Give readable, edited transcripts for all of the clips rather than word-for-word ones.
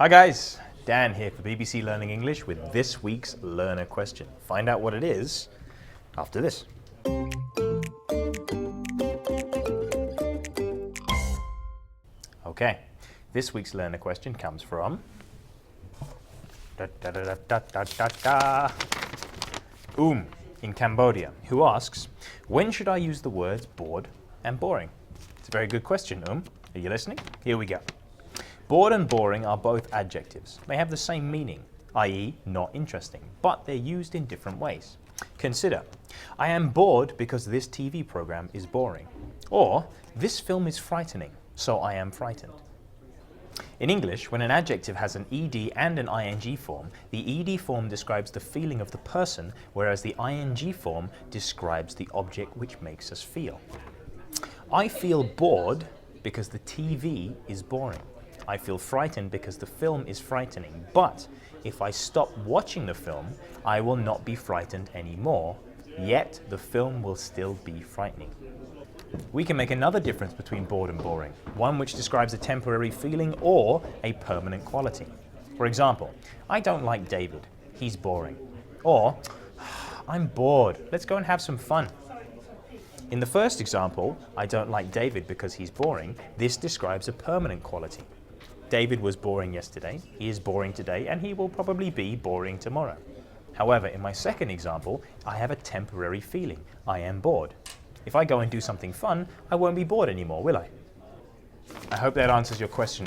Hi guys, Dan here for BBC Learning English with this week's learner question. Find out what it is after this. Okay, this week's learner question comes from in Cambodia, who asks, when should I use the words bored and boring? It's a very good question, Are you listening? Here we go. Bored and boring are both adjectives. They have the same meaning, i.e. not interesting, but they're used in different ways. Consider, I am bored because this TV program is boring. Or, this film is frightening, so I am frightened. In English, when an adjective has an ed and an ing form, the ed form describes the feeling of the person, whereas the ing form describes the object which makes us feel. I feel bored because the TV is boring. I feel frightened because the film is frightening, but if I stop watching the film, I will not be frightened anymore, yet the film will still be frightening. We can make another difference between bored and boring, one which describes a temporary feeling or a permanent quality. For example, I don't like David, he's boring. Or, I'm bored, let's go and have some fun. In the first example, I don't like David because he's boring, this describes a permanent quality. David was boring yesterday, he is boring today, and he will probably be boring tomorrow. However, in my second example, I have a temporary feeling. I am bored. If I go and do something fun, I won't be bored anymore, will I? I hope that answers your question,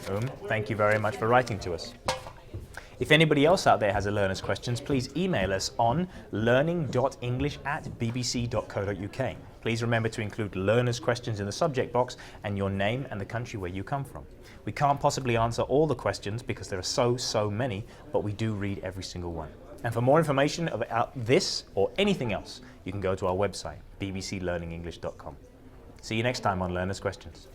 Thank you very much for writing to us. If anybody else out there has a learner's questions, please email us on learning.english@bbc.co.uk. Please remember to include learner's questions in the subject box and your name and the country where you come from. We can't possibly answer all the questions because there are so many, but we do read every single one. And for more information about this or anything else, you can go to our website, bbclearningenglish.com. See you next time on Learner's Questions.